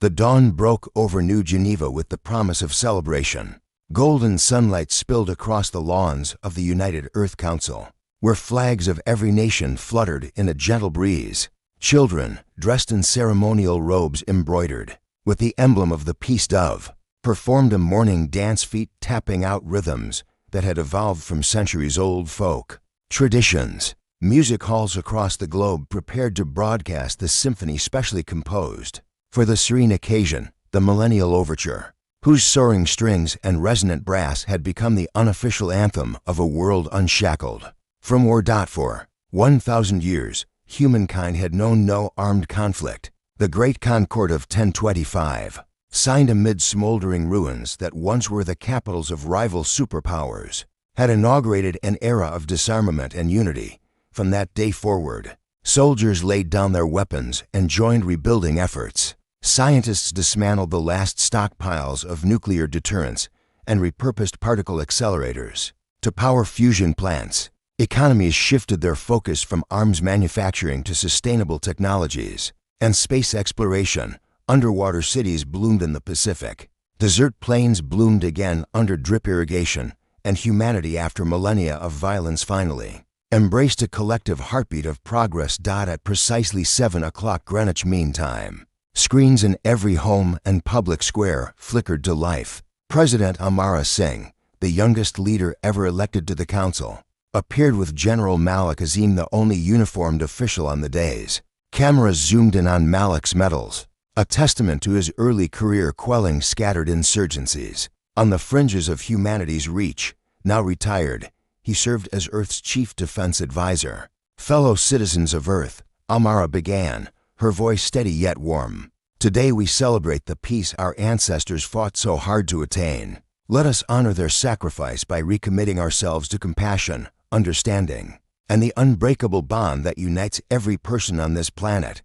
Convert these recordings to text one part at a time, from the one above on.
The dawn broke over New Geneva with the promise of celebration. Golden sunlight spilled across the lawns of the United Earth Council, where flags of every nation fluttered in a gentle breeze. Children, dressed in ceremonial robes embroidered with the emblem of the peace dove, performed a morning dance, feet tapping out rhythms that had evolved from centuries-old folk traditions. Music halls across the globe prepared to broadcast the symphony specially composed for the serene occasion, the Millennial Overture, whose soaring strings and resonant brass had become the unofficial anthem of a world unshackled. From for 1,000 years, humankind had known no armed conflict. The Great Concord of 1025, signed amid smoldering ruins that once were the capitals of rival superpowers, had inaugurated an era of disarmament and unity. From that day forward, soldiers laid down their weapons and joined rebuilding efforts. Scientists dismantled the last stockpiles of nuclear deterrents and repurposed particle accelerators to power fusion plants. Economies shifted their focus from arms manufacturing to sustainable technologies and space exploration. Underwater cities bloomed in the Pacific. Desert plains bloomed again under drip irrigation, and humanity, after millennia of violence, finally embraced a collective heartbeat of progress. At precisely 7 o'clock Greenwich Mean Time, screens in every home and public square flickered to life. President Amara Singh, the youngest leader ever elected to the council, appeared with General Malik Azim, the only uniformed official on the dais. Cameras zoomed in on Malik's medals, a testament to his early career quelling scattered insurgencies. On the fringes of humanity's reach, now retired, he served as Earth's chief defense advisor. Fellow citizens of Earth, Amara began, her voice steady yet warm. Today we celebrate the peace our ancestors fought so hard to attain. Let us honor their sacrifice by recommitting ourselves to compassion, understanding, and the unbreakable bond that unites every person on this planet.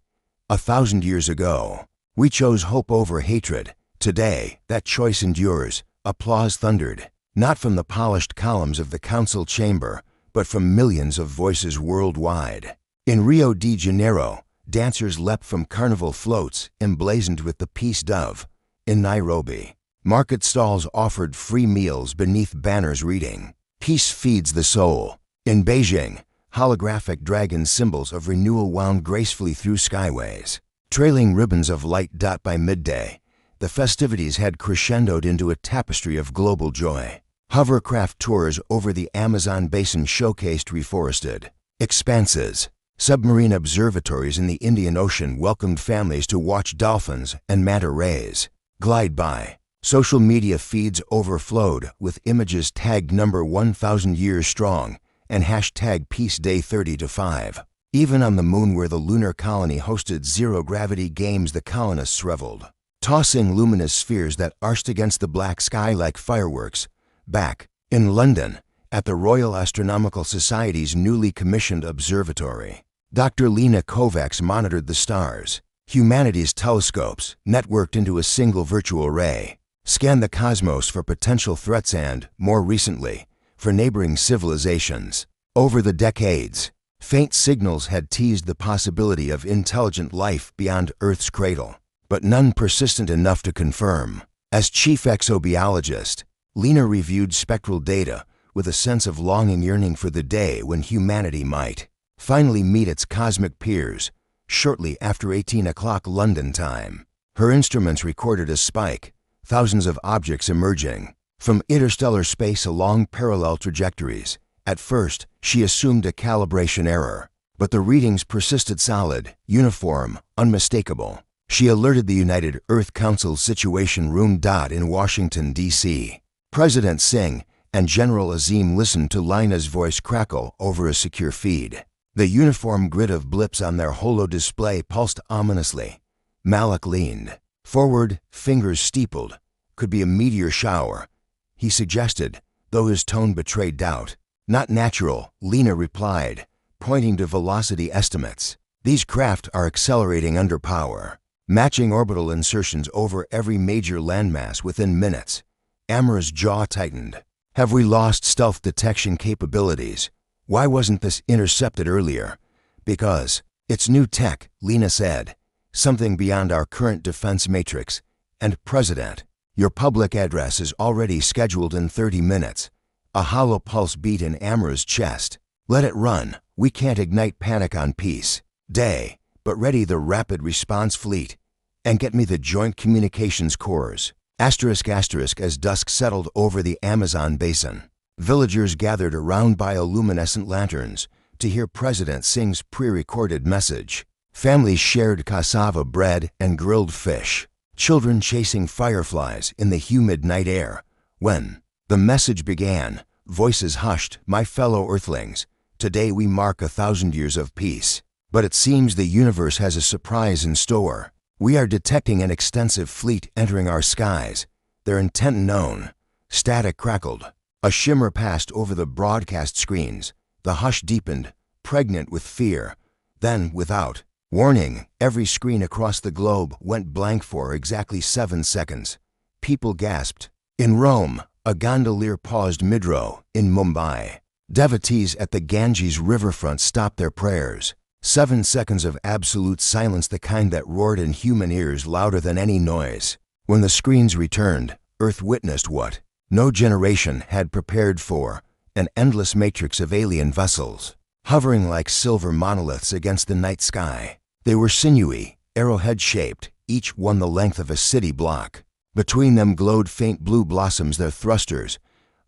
1,000 years ago, we chose hope over hatred. Today, that choice endures. Applause thundered, not from the polished columns of the council chamber, but from millions of voices worldwide. In Rio de Janeiro, dancers leapt from carnival floats emblazoned with the peace dove. In Nairobi, market stalls offered free meals beneath banners reading, "Peace feeds the soul." In Beijing, holographic dragon symbols of renewal wound gracefully through skyways, trailing ribbons of light. By midday, the festivities had crescendoed into a tapestry of global joy. Hovercraft tours over the Amazon basin showcased reforested expanses. Submarine observatories in the Indian Ocean welcomed families to watch dolphins and manta rays glide by. Social media feeds overflowed with images tagged number 1,000 years strong and hashtag Peace Day 30-5. Even on the moon, where the lunar colony hosted zero-gravity games, the colonists reveled, tossing luminous spheres that arched against the black sky like fireworks. Back in London, at the Royal Astronomical Society's newly commissioned observatory, Dr. Lena Kovacs monitored the stars. Humanity's telescopes, networked into a single virtual ray, scanned the cosmos for potential threats and, more recently, for neighboring civilizations. Over the decades, faint signals had teased the possibility of intelligent life beyond Earth's cradle, but none persistent enough to confirm. As chief exobiologist, Lena reviewed spectral data with a sense of longing, yearning for the day when humanity might finally meet its cosmic peers. Shortly after 18 o'clock London time, her instruments recorded a spike, thousands of objects emerging from interstellar space along parallel trajectories. At first, she assumed a calibration error, but the readings persisted solid, uniform, unmistakable. She alerted the United Earth Council's Situation Room. In Washington, D.C., President Singh and General Azim listened to Lena's voice crackle over a secure feed. The uniform grid of blips on their holo display pulsed ominously. Malik leaned forward, fingers steepled. "Could be a meteor shower," he suggested, though his tone betrayed doubt. "Not natural," Lena replied, pointing to velocity estimates. "These craft are accelerating under power, matching orbital insertions over every major landmass within minutes." Amara's jaw tightened. "Have we lost stealth detection capabilities? Why wasn't this intercepted earlier?" "Because it's new tech," Lena said, something beyond our current defense matrix. And President, your public address is already scheduled in 30 minutes. A hollow pulse beat in Amra's chest. Let it run. We can't ignite panic on peace day, but ready the rapid response fleet. And get me the joint communications corps. Asterisk asterisk. As dusk settled over the Amazon basin, villagers gathered around bioluminescent lanterns to hear President Singh's pre-recorded message. Families shared cassava bread and grilled fish. Children chasing fireflies in the humid night air. When the message began, voices hushed. My fellow Earthlings, today we mark 1,000 years of peace. But it seems the universe has a surprise in store. We are detecting an extensive fleet entering our skies. Their intent known. Static crackled. A shimmer passed over the broadcast screens. The hush deepened, pregnant with fear. Then, without warning, every screen across the globe went blank for exactly 7 seconds. People gasped. In Rome, a gondolier paused mid-row. In Mumbai, devotees at the Ganges riverfront stopped their prayers. 7 seconds of absolute silence, the kind that roared in human ears louder than any noise. When the screens returned, Earth witnessed what no generation had prepared for: an endless matrix of alien vessels, hovering like silver monoliths against the night sky. They were sinewy, arrowhead-shaped, each one the length of a city block. Between them glowed faint blue blossoms, their thrusters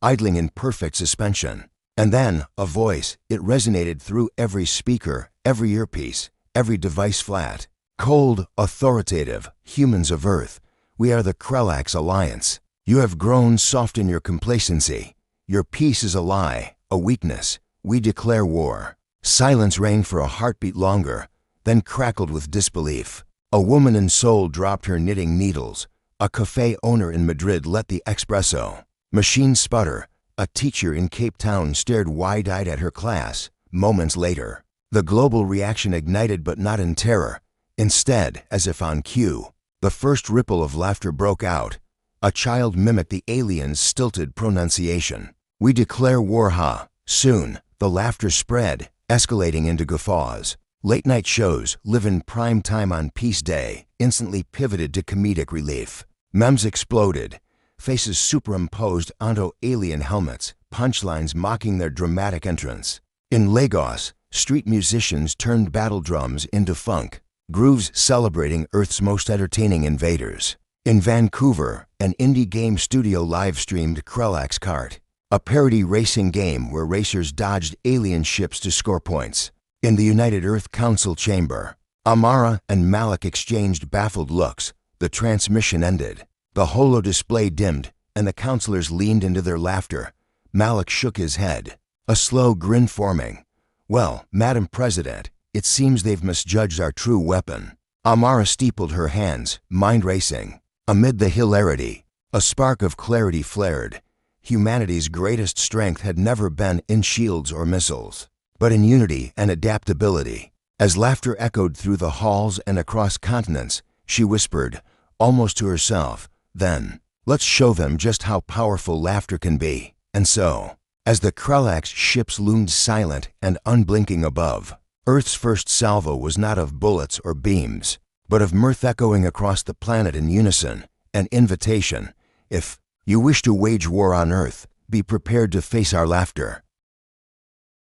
idling in perfect suspension. And then, a voice. It resonated through every speaker, every earpiece, every device flat. Cold, authoritative. Humans of Earth, we are the Krelax Alliance. You have grown soft in your complacency. Your peace is a lie, a weakness. We declare war. Silence rang for a heartbeat longer, then crackled with disbelief. A woman in Seoul dropped her knitting needles. A cafe owner in Madrid let the espresso machine sputter. A teacher in Cape Town stared wide-eyed at her class. Moments later, the global reaction ignited, but not in terror. Instead, as if on cue, the first ripple of laughter broke out. A child mimicked the alien's stilted pronunciation. We declare war, ha! Soon, the laughter spread, escalating into guffaws. Late-night shows, live in prime time on Peace Day, instantly pivoted to comedic relief. Memes exploded, faces superimposed onto alien helmets, punchlines mocking their dramatic entrance. In Lagos, street musicians turned battle drums into funk, grooves celebrating Earth's most entertaining invaders. In Vancouver, an indie game studio live-streamed Krelax Kart, a parody racing game where racers dodged alien ships to score points. In the United Earth Council chamber, Amara and Malik exchanged baffled looks. The transmission ended. The holo display dimmed, and the counselors leaned into their laughter. Malik shook his head, a slow grin forming. Well, Madam President, it seems they've misjudged our true weapon. Amara steepled her hands, mind racing. Amid the hilarity, a spark of clarity flared. Humanity's greatest strength had never been in shields or missiles, but in unity and adaptability. As laughter echoed through the halls and across continents, she whispered, almost to herself, then, let's show them just how powerful laughter can be. And so, as the Krelax ships loomed silent and unblinking above, Earth's first salvo was not of bullets or beams, but of mirth echoing across the planet in unison, an invitation. If you wish to wage war on Earth, be prepared to face our laughter.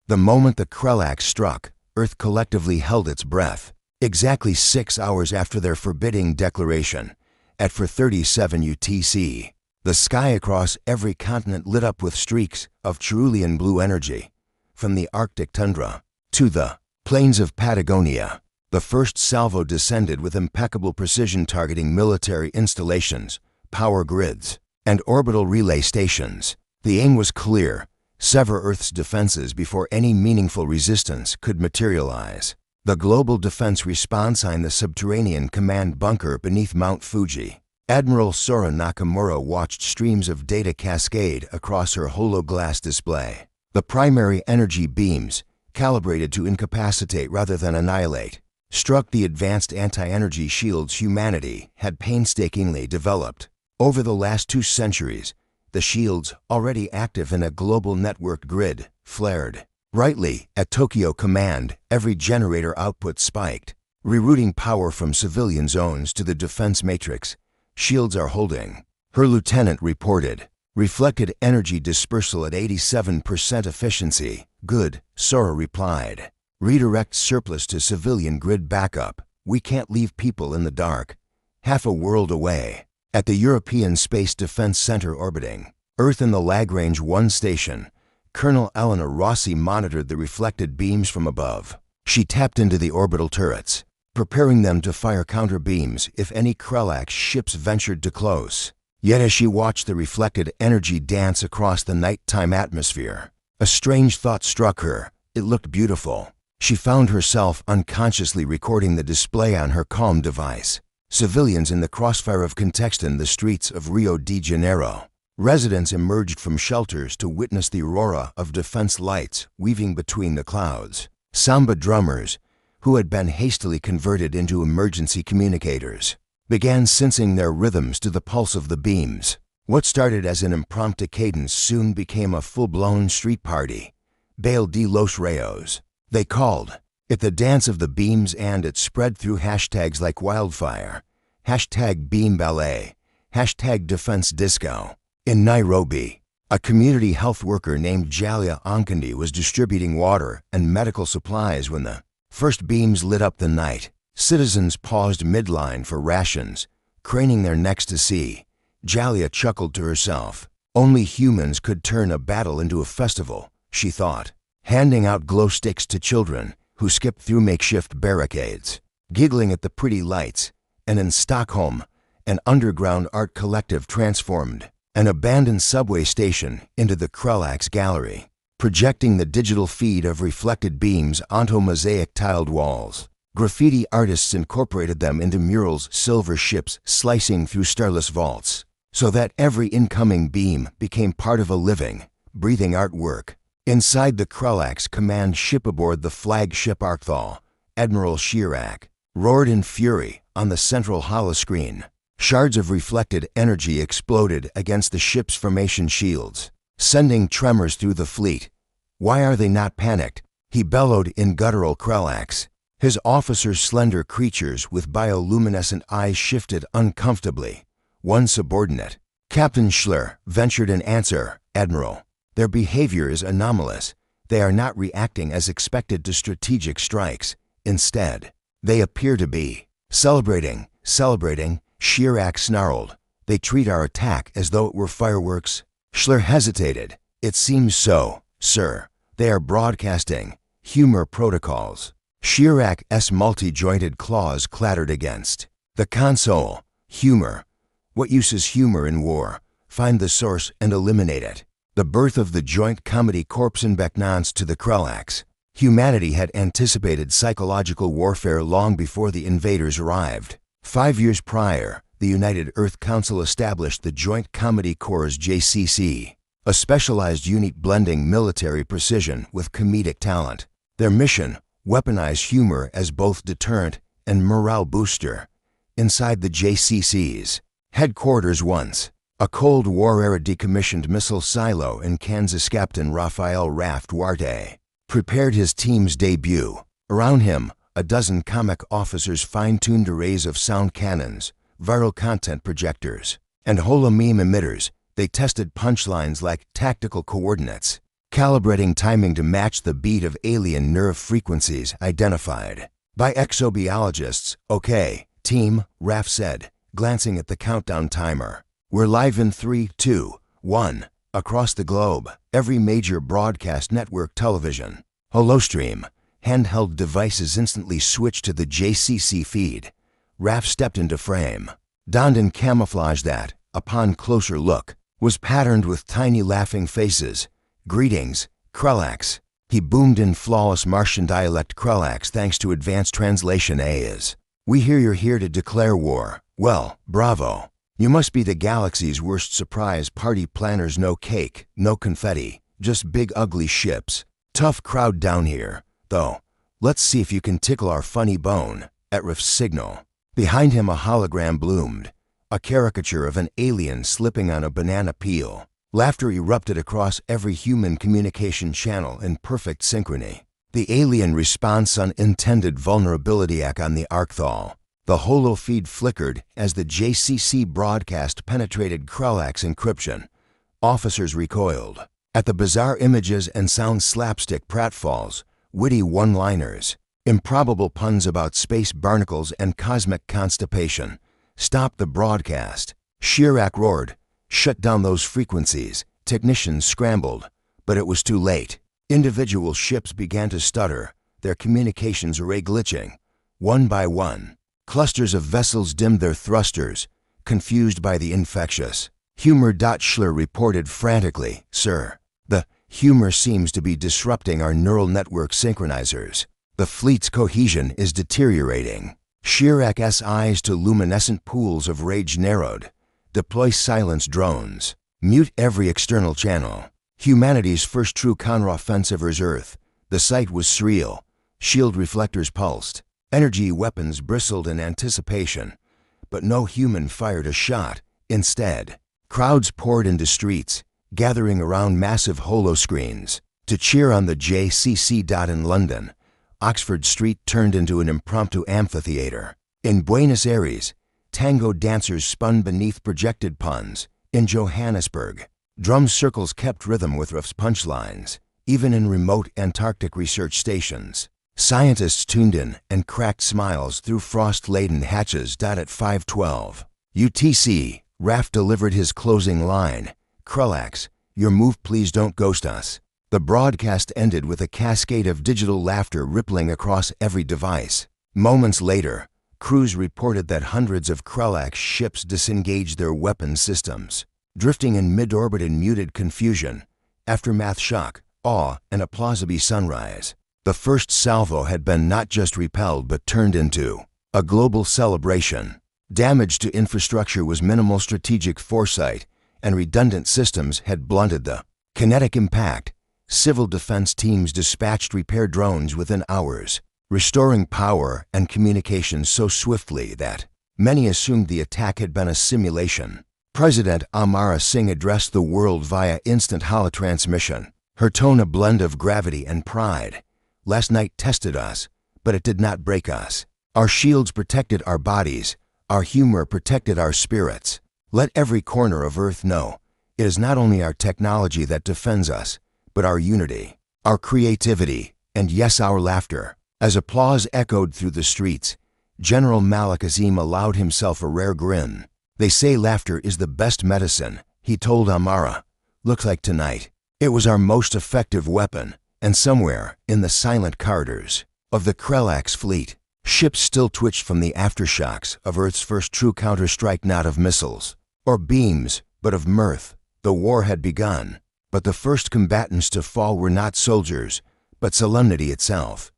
The moment the Krelax struck, Earth collectively held its breath. Exactly 6 hours after their forbidding declaration, at 4:37 UTC, the sky across every continent lit up with streaks of cerulean blue energy. From the Arctic tundra to the plains of Patagonia, the first salvo descended with impeccable precision, targeting military installations, power grids, and orbital relay stations. The aim was clear: sever Earth's defenses before any meaningful resistance could materialize. The Global Defense Response in the subterranean command bunker beneath Mount Fuji. Admiral Sora Nakamura watched streams of data cascade across her hologlass display. The primary energy beams, calibrated to incapacitate rather than annihilate, struck the advanced anti-energy shields humanity had painstakingly developed. Over the last 2 centuries, the shields, already active in a global networked grid, flared. Brightly, at Tokyo Command, every generator output spiked. rerouting power from civilian zones to the defense matrix. Shields are holding. Her lieutenant reported. Reflected energy dispersal at 87% efficiency. Good, Sora replied. Redirect surplus to civilian grid backup. We can't leave people in the dark. Half a world away. At the European Space Defense Center orbiting Earth in the Lagrange 1 station, Colonel Eleanor Rossi monitored the reflected beams from above. She tapped into the orbital turrets, preparing them to fire counter beams if any Krelax ships ventured too close. Yet as she watched the reflected energy dance across the nighttime atmosphere, a strange thought struck her. It looked beautiful. She found herself unconsciously recording the display on her Calm device. Civilians in the crossfire of context in the streets of Rio de Janeiro. Residents emerged from shelters to witness the aurora of defense lights weaving between the clouds. Samba drummers, who had been hastily converted into emergency communicators, began sensing their rhythms to the pulse of the beams. What started as an impromptu cadence soon became a full-blown street party. Baile de los Rayos, they called it, the dance of the beams, and it spread through hashtags like wildfire. Hashtag Beam Ballet, hashtag Defense Disco. In Nairobi, a community health worker named Jalia Onkandi was distributing water and medical supplies when the first beams lit up the night. Citizens paused midline for rations, craning their necks to see. Jalia chuckled to herself. Only humans could turn a battle into a festival, she thought, handing out glow sticks to children who skipped through makeshift barricades, giggling at the pretty lights. And in Stockholm, an underground art collective transformed an abandoned subway station into the Krelax Gallery, projecting the digital feed of reflected beams onto mosaic tiled walls. Graffiti artists incorporated them into murals, silver ships slicing through starless vaults, so that every incoming beam became part of a living, breathing artwork. Inside the Krelax command ship aboard the flagship Arcthal, Admiral Chirac roared in fury on the central holoscreen. Shards of reflected energy exploded against the ship's formation shields, sending tremors through the fleet. Why are they not panicked? He bellowed in guttural Krelax. His officers, slender creatures with bioluminescent eyes, shifted uncomfortably. One subordinate, Captain Schler, ventured an answer. Admiral, their behavior is anomalous. They are not reacting as expected to strategic strikes. Instead, they appear to be celebrating. Chirac snarled. They treat our attack as though it were fireworks. Schler hesitated. It seems so, sir. They are broadcasting humor protocols. Chirac's multi-jointed claws clattered against the console. Humor. What use is humor in war? Find the source and eliminate it. The birth of the Joint Comedy Corps in Beknans to the Krelax. Humanity had anticipated psychological warfare long before the invaders arrived. 5 years prior, the United Earth Council established the Joint Comedy Corps JCC, a specialized unit blending military precision with comedic talent. Their mission, weaponize humor as both deterrent and morale booster. Inside the JCC's headquarters once, a Cold War-era decommissioned missile silo in Kansas, Captain Rafael Raff Duarte prepared his team's debut. Around him, a dozen comic officers fine-tuned arrays of sound cannons, viral content projectors, and holomeme emitters. They tested punchlines like tactical coordinates, calibrating timing to match the beat of alien nerve frequencies identified by exobiologists. Okay, team, Raff said, glancing at the countdown timer. We're live in 3, 2, 1. Across the globe, every major broadcast network, television, holostream, handheld devices instantly switched to the JCC feed. Raff stepped into frame, donned in camouflage that, upon closer look, was patterned with tiny laughing faces. Greetings, Krelax. He boomed in flawless Martian dialect. Krelax, thanks to advanced translation AIs. We hear you're here to declare war. Well, bravo. You must be the galaxy's worst surprise party planners. No cake, no confetti, just big ugly ships. Tough crowd down here, though. Let's see if you can tickle our funny bone. At Riff's signal. Behind him a hologram bloomed, a caricature of an alien slipping on a banana peel. Laughter erupted across every human communication channel in perfect synchrony. The alien response unintended vulnerability on the Arcthal. The holofeed flickered as the JCC broadcast penetrated Krellak's encryption. Officers recoiled. At the bizarre images and sound slapstick pratfalls, witty one-liners, improbable puns about space barnacles and cosmic constipation stopped the broadcast. Chirac roared, "Shut down those frequencies." Technicians scrambled, but it was too late. Individual ships began to stutter, their communications array glitching. One by one, clusters of vessels dimmed their thrusters, confused by the infectious. Humor. Schler reported frantically, "Sir, the humor seems to be disrupting our neural network synchronizers. The fleet's cohesion is deteriorating." Chirac's eyes to luminescent pools of rage narrowed. "Deploy silence drones. Mute every external channel." Humanity's first true counteroffensive is Earth. The sight was surreal. Shield reflectors pulsed. Energy weapons bristled in anticipation. But no human fired a shot. Instead, crowds poured into streets, gathering around massive holoscreens to cheer on the JCC. In London, Oxford Street turned into an impromptu amphitheater. In Buenos Aires, tango dancers spun beneath projected puns. In Johannesburg, drum circles kept rhythm with Ruff's punchlines. Even in remote Antarctic research stations, scientists tuned in and cracked smiles through frost-laden hatches. At 5:12 UTC, Raff delivered his closing line, "Krellaks, your move, please don't ghost us." The broadcast ended with a cascade of digital laughter rippling across every device. Moments later, crews reported that hundreds of Krellak ships disengaged their weapon systems, drifting in mid-orbit in muted confusion. Aftermath: shock, awe, and a plausible sunrise. The first salvo had been not just repelled but turned into a global celebration. Damage to infrastructure was minimal. Strategic foresight and redundant systems had blunted the kinetic impact. Civil defense teams dispatched repair drones within hours, restoring power and communications so swiftly that many assumed the attack had been a simulation. President Amara Singh addressed the world via instant holotransmission, her tone a blend of gravity and pride. "Last night tested us, but it did not break us. Our shields protected our bodies, our humor protected our spirits. Let every corner of Earth know, it is not only our technology that defends us, but our unity, our creativity, and yes, our laughter." As applause echoed through the streets, General Malik Azim allowed himself a rare grin. "They say laughter is the best medicine," he told Amara. "Looks like tonight, it was our most effective weapon." And somewhere in the silent corridors of the Krellak's fleet, ships still twitched from the aftershocks of Earth's first true counterstrike, not of missiles or beams, but of mirth. The war had begun, but the first combatants to fall were not soldiers, but solemnity itself.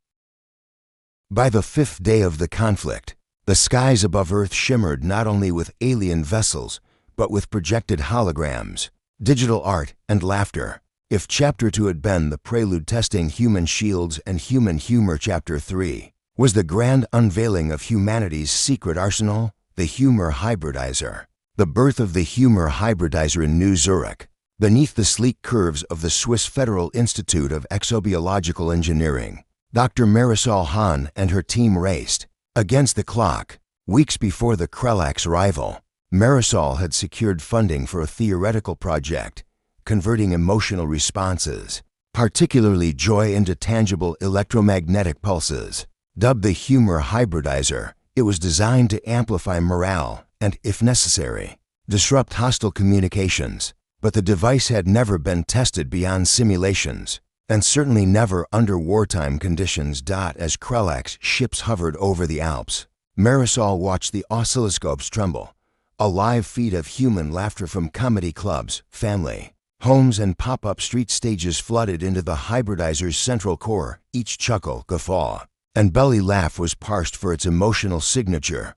By the fifth day of the conflict, the skies above Earth shimmered not only with alien vessels, but with projected holograms, digital art, and laughter. If Chapter 2 had been the prelude testing human shields and human humor, Chapter 3 was the grand unveiling of humanity's secret arsenal, the humor hybridizer. The birth of the humor hybridizer in New Zurich, beneath the sleek curves of the Swiss Federal Institute of Exobiological Engineering. Dr. Marisol Hahn and her team raced against the clock. Weeks before the Krellak's arrival, Marisol had secured funding for a theoretical project, converting emotional responses, particularly joy, into tangible electromagnetic pulses. Dubbed the humor hybridizer, it was designed to amplify morale and, if necessary, disrupt hostile communications. But the device had never been tested beyond simulations, and certainly never under wartime conditions. As Krellak's ships hovered over the Alps, Marisol watched the oscilloscopes tremble, a live feed of human laughter from comedy clubs, family homes, and pop-up street stages flooded into the hybridizer's central core. Each chuckle, guffaw, and belly laugh was parsed for its emotional signature,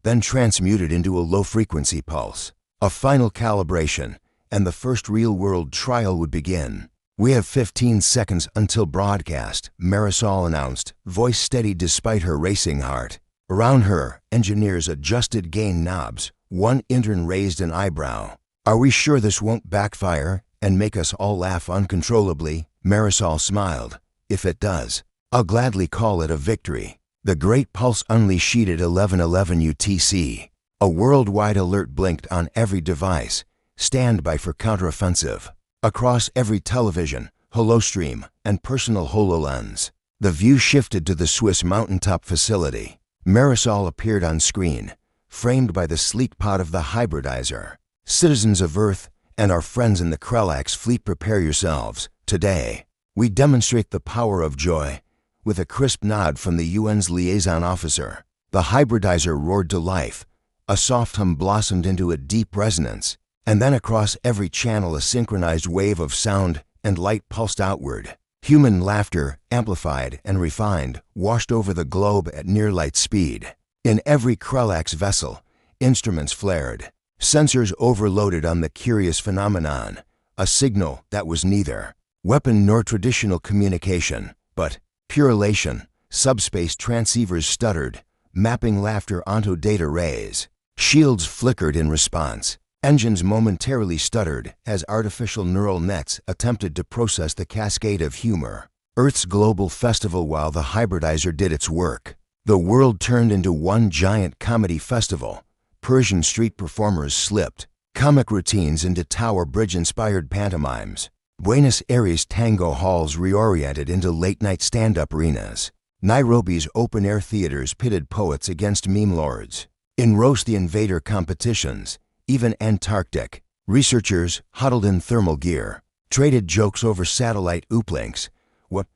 then transmuted into a low-frequency pulse. A final calibration, and the first real-world trial would begin. "We have 15 seconds until broadcast," Marisol announced, voice steady despite her racing heart. Around her, engineers adjusted gain knobs. One intern raised an eyebrow. "Are we sure this won't backfire and make us all laugh uncontrollably?" Marisol smiled. "If it does, I'll gladly call it a victory. The Great Pulse unleashed at 11:11 UTC. A worldwide alert blinked on every device. Stand by for counteroffensive. Across every television, holostream, and personal HoloLens, the view shifted to the Swiss mountaintop facility. Marisol appeared on screen, framed by the sleek pod of the hybridizer. Citizens of Earth and our friends in the Krellax fleet, prepare yourselves. Today, we demonstrate the power of joy. With a crisp nod from the UN's liaison officer, the hybridizer roared to life. A soft hum blossomed into a deep resonance, and then across every channel a synchronized wave of sound and light pulsed outward. Human laughter, amplified and refined, washed over the globe at near light speed. In every Krellax vessel, instruments flared. Sensors overloaded on the curious phenomenon, a signal that was neither weapon nor traditional communication, but pure elation. Subspace transceivers stuttered, mapping laughter onto data rays. Shields flickered in response. Engines momentarily stuttered as artificial neural nets attempted to process the cascade of humor. Earth's global festival while the hybridizer did its work. The world turned into one giant comedy festival. Persian street performers slipped comic routines into Tower Bridge-inspired pantomimes. Buenos Aires tango halls reoriented into late-night stand-up arenas. Nairobi's open-air theaters pitted poets against meme lords. In Roast the Invader competitions, even Antarctic researchers, huddled in thermal gear, traded jokes over satellite uplinks. What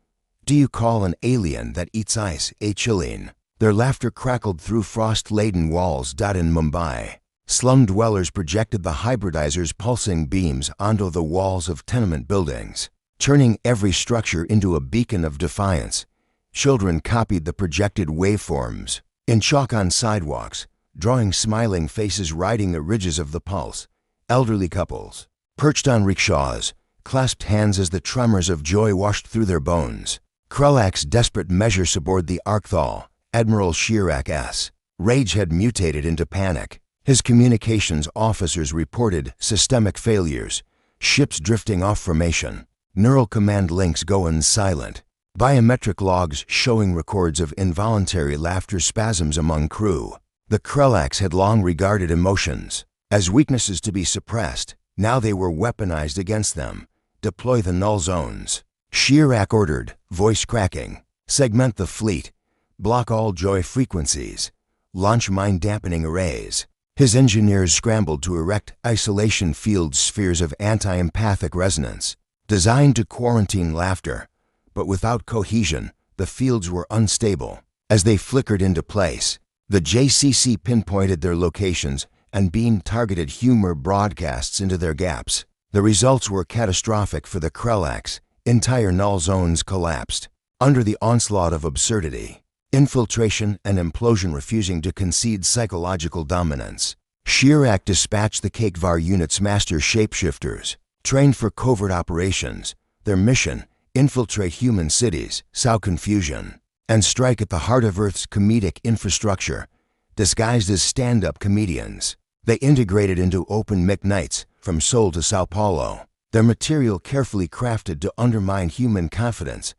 do you call an alien that eats ice, a Chilean? Their laughter crackled through frost-laden walls. In Mumbai, slum dwellers projected the hybridizer's pulsing beams onto the walls of tenement buildings, turning every structure into a beacon of defiance. Children copied the projected waveforms in chalk on sidewalks, drawing smiling faces riding the ridges of the pulse. Elderly couples, perched on rickshaws, clasped hands as the tremors of joy washed through their bones. Krellax's desperate measures aboard the Arcthal, Admiral Chirac S. Rage had mutated into panic. His communications officers reported systemic failures, ships drifting off formation, neural command links going silent, biometric logs showing records of involuntary laughter spasms among crew. The Krellax had long regarded emotions as weaknesses to be suppressed. Now they were weaponized against them. Deploy the null zones. Chirac ordered, voice cracking. Segment the fleet. Block all joy frequencies. Launch mind-dampening arrays. His engineers scrambled to erect isolation field spheres of anti-empathic resonance, designed to quarantine laughter. But without cohesion, the fields were unstable. As they flickered into place, the JCC pinpointed their locations and beamed targeted humor broadcasts into their gaps. The results were catastrophic for the Krellax. Entire null zones collapsed under the onslaught of absurdity, infiltration and implosion refusing to concede psychological dominance. Chirac dispatched the Cakevar unit's master shapeshifters, trained for covert operations. Their mission: infiltrate human cities, sow confusion, and strike at the heart of Earth's comedic infrastructure. Disguised as stand-up comedians, they integrated into open mic nights from Seoul to Sao Paulo, their material carefully crafted to undermine human confidence.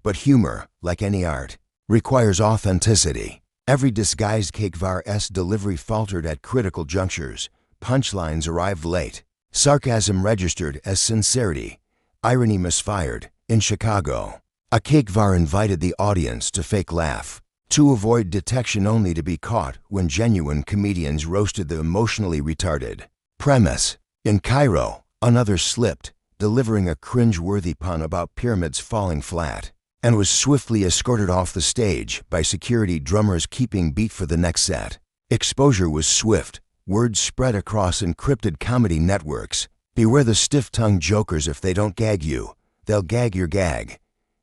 But humor, like any art, requires authenticity. Every disguised Cakevar-S delivery faltered at critical junctures. Punchlines arrived late. Sarcasm registered as sincerity. Irony misfired. In Chicago, a Cakevar invited the audience to fake laugh, to avoid detection only to be caught when genuine comedians roasted the emotionally retarded. Premise: in Cairo, another slipped, delivering a cringe-worthy pun about pyramids falling flat, and was swiftly escorted off the stage by security drummers keeping beat for the next set. Exposure was swift. Word spread across encrypted comedy networks. Beware the stiff-tongued jokers. If they don't gag you, they'll gag your gag.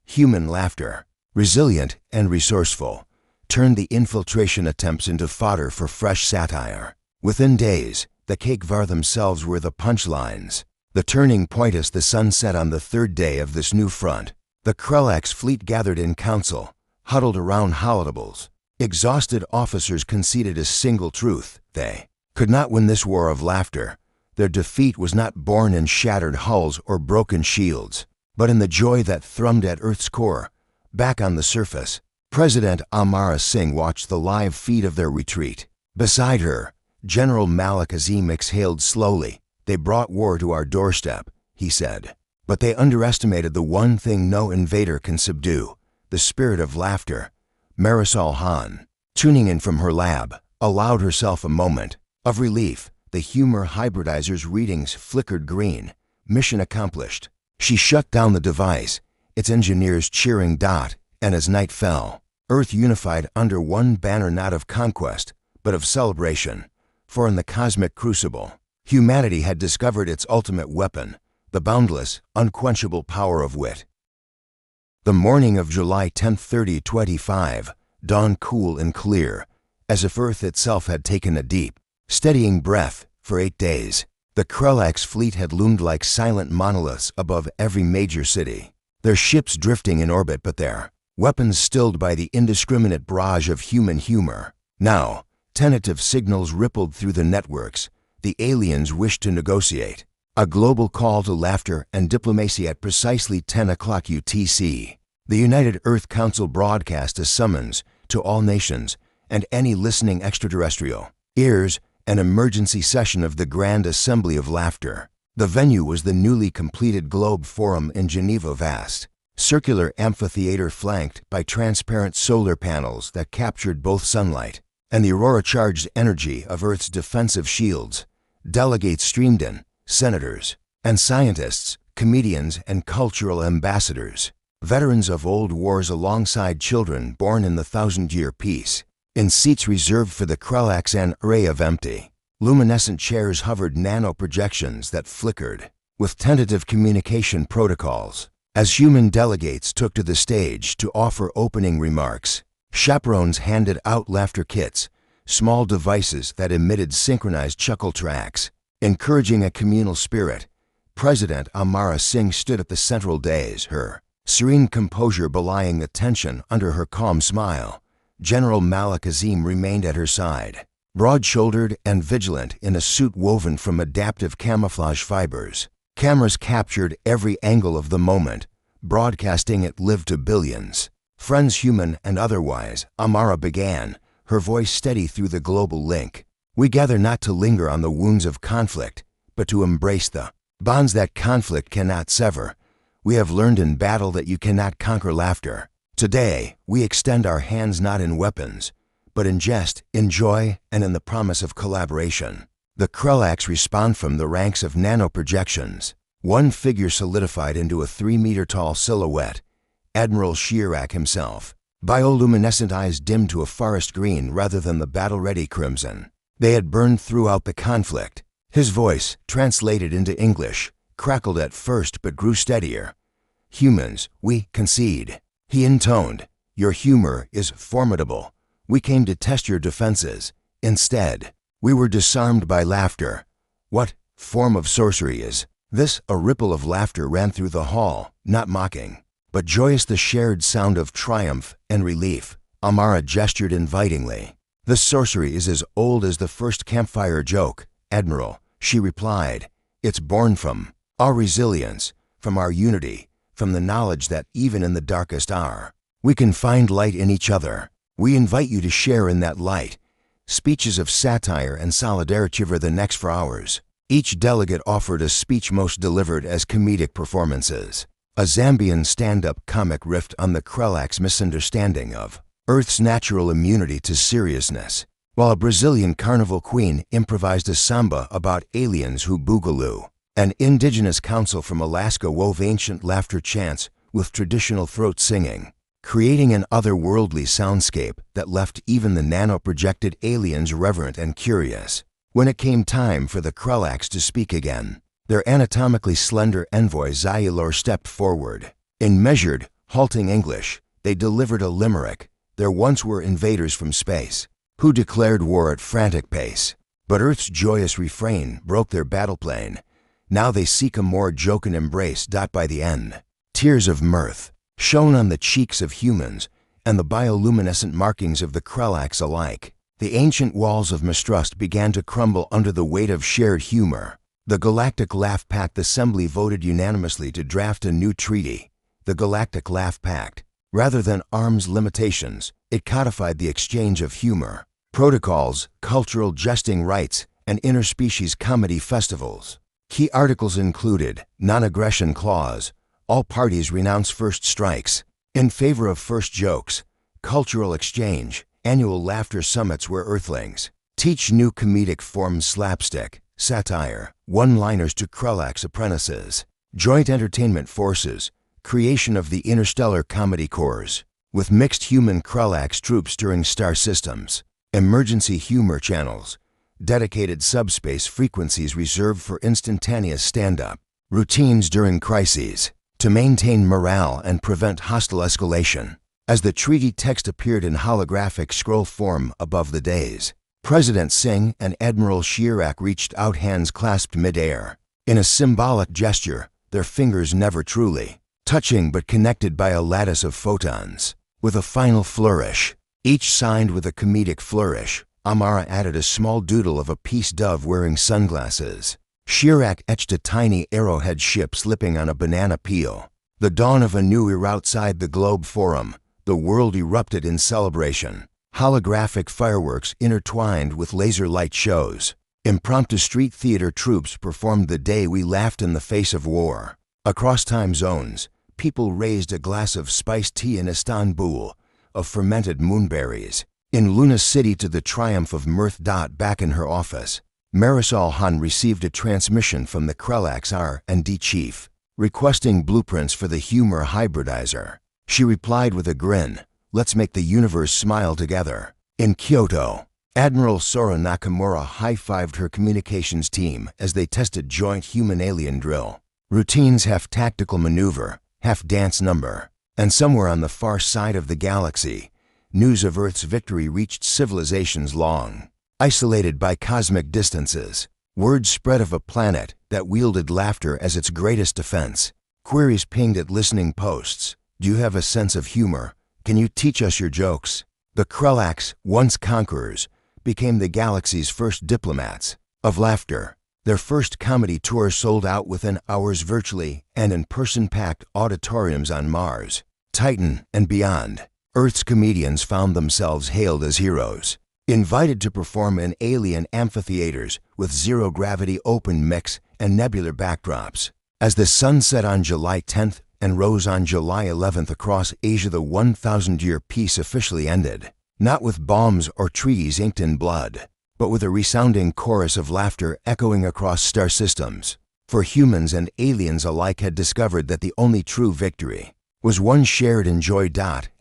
Human laughter, resilient and resourceful, turned the infiltration attempts into fodder for fresh satire. Within days, the Cakevar themselves were the punchlines. The turning point as the sun set on the third day of this new front. The Krellax fleet gathered in council, huddled around holitables. Exhausted officers conceded a single truth: they could not win this war of laughter. Their defeat was not born in shattered hulls or broken shields, but in the joy that thrummed at Earth's core. Back on the surface, President Amara Singh watched the live feed of their retreat. Beside her, General Malik Azim exhaled slowly. "They brought war to our doorstep," he said. "But they underestimated the one thing no invader can subdue, the spirit of laughter." Marisol Han, tuning in from her lab, allowed herself a moment of relief. The humor hybridizer's readings flickered green. Mission accomplished. She shut down the device, its engineers cheering. And as night fell, Earth unified under one banner, not of conquest, but of celebration. For in the cosmic crucible, humanity had discovered its ultimate weapon, the boundless, unquenchable power of wit. The morning of July 10, 2025, dawned cool and clear, as if Earth itself had taken a deep, steadying breath. For 8 days, the Krelax fleet had loomed like silent monoliths above every major city, their ships drifting in orbit but their weapons stilled by the indiscriminate barrage of human humor. Now, tentative signals rippled through the networks. The aliens wished to negotiate. A global call to laughter and diplomacy at precisely 10 o'clock UTC. The United Earth Council broadcast a summons to all nations and any listening extraterrestrial ears, an emergency session of the Grand Assembly of Laughter. The venue was the newly completed Globe Forum in Geneva, vast, circular amphitheater flanked by transparent solar panels that captured both sunlight and the aurora-charged energy of Earth's defensive shields. Delegates streamed in, senators and scientists, comedians and cultural ambassadors, veterans of old wars alongside children born in the thousand-year peace. In seats reserved for the Krelax, an array of empty, luminescent chairs hovered nano-projections that flickered with tentative communication protocols. As human delegates took to the stage to offer opening remarks, chaperones handed out laughter kits, small devices that emitted synchronized chuckle tracks, encouraging a communal spirit. President Amara Singh stood at the central dais, her serene composure belying the tension under her calm smile. General Malik Azim remained at her side, broad-shouldered and vigilant in a suit woven from adaptive camouflage fibers. Cameras captured every angle of the moment, broadcasting it live to billions. "Friends, human and otherwise," Amara began, her voice steady through the global link. "We gather not to linger on the wounds of conflict, but to embrace the bonds that conflict cannot sever. We have learned in battle that you cannot conquer laughter. Today, we extend our hands not in weapons, but in jest, in joy, and in the promise of collaboration." The Krelax respond from the ranks of nano-projections. One figure solidified into a 3-meter-tall silhouette, Admiral Shirak himself. Bioluminescent eyes dimmed to a forest green rather than the battle-ready crimson they had burned throughout the conflict. His voice, translated into English, crackled at first but grew steadier. "Humans, we concede," he intoned. "Your humor is formidable. We came to test your defenses. Instead, we were disarmed by laughter. What form of sorcery is this?" A ripple of laughter ran through the hall, not mocking, but joyous, the shared sound of triumph and relief. Amara gestured invitingly. "The sorcery is as old as the first campfire joke, Admiral," she replied. "It's born from our resilience, from our unity, from the knowledge that even in the darkest hour, we can find light in each other. We invite you to share in that light." Speeches of satire and solidarity were the next for hours. Each delegate offered a speech, most delivered as comedic performances. A Zambian stand-up comic riffed on the Krelax misunderstanding of Earth's natural immunity to seriousness, while a Brazilian carnival queen improvised a samba about aliens who boogaloo. An indigenous council from Alaska wove ancient laughter chants with traditional throat singing, creating an otherworldly soundscape that left even the nano-projected aliens reverent and curious. When it came time for the Krelax to speak again, their anatomically slender envoy Zayalor stepped forward. In measured, halting English, they delivered a limerick. There once were invaders from space, who declared war at frantic pace. But Earth's joyous refrain broke their battleplane. Now they seek a more jocund embrace. By the end, tears of mirth shone on the cheeks of humans and the bioluminescent markings of the Krelax alike. The ancient walls of mistrust began to crumble under the weight of shared humor. The Galactic Laugh Pact Assembly voted unanimously to draft a new treaty. The Galactic Laugh Pact, Rather than arms limitations, it codified the exchange of humor, protocols, cultural jesting rites, and interspecies comedy festivals. Key articles included non-aggression clause, all parties renounce first strikes, in favor of first jokes, cultural exchange, annual laughter summits where earthlings teach new comedic forms, slapstick, satire, one-liners to Krulak's apprentices, joint entertainment forces, creation of the interstellar comedy corps, with mixed human Krulak's troops during star systems, emergency humor channels, dedicated subspace frequencies reserved for instantaneous stand-up, routines during crises, to maintain morale and prevent hostile escalation. As the treaty text appeared in holographic scroll form above the dais, President Singh and Admiral Chirac reached out, hands clasped mid-air. In a symbolic gesture, their fingers never truly touching but connected by a lattice of photons. With a final flourish, each signed with a comedic flourish, Amara added a small doodle of a peace dove wearing sunglasses. Chirac etched a tiny arrowhead ship slipping on a banana peel. The dawn of a new era outside the Globe Forum. The world erupted in celebration. Holographic fireworks intertwined with laser light shows. Impromptu street theater troupes performed The Day We Laughed in the Face of War. Across time zones, people raised a glass of spiced tea in Istanbul, of fermented moonberries. In Luna City, to the triumph of mirth. Back in her office, Marisol Han received a transmission from the Krulak's R&D chief, requesting blueprints for the humor hybridizer. She replied with a grin, "Let's make the universe smile together." In Kyoto, Admiral Sora Nakamura high-fived her communications team as they tested joint human-alien drill. Routines, half tactical maneuver, half dance number. And somewhere on the far side of the galaxy, news of Earth's victory reached civilizations long isolated by cosmic distances. Word spread of a planet that wielded laughter as its greatest defense. Queries pinged at listening posts. Do you have a sense of humor? Can you teach us your jokes? The Krulaks, once conquerors, became the galaxy's first diplomats of laughter. Their first comedy tour sold out within hours virtually and in person, packed auditoriums on Mars, Titan, and beyond. Earth's comedians found themselves hailed as heroes, invited to perform in alien amphitheaters with zero-gravity open mix and nebular backdrops. As the sun set on July 10th and rose on July 11th across Asia, the 1,000-year peace officially ended, not with bombs or treaties inked in blood, but with a resounding chorus of laughter echoing across star systems. For humans and aliens alike had discovered that the only true victory was one shared in joy.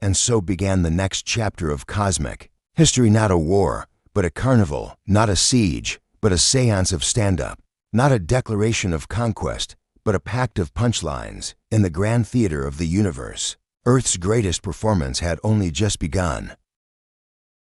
And so began the next chapter of cosmic history. Not a war, but a carnival. Not a siege, but a seance of stand-up. Not a declaration of conquest, but a pact of punchlines. In the grand theater of the universe, Earth's greatest performance had only just begun.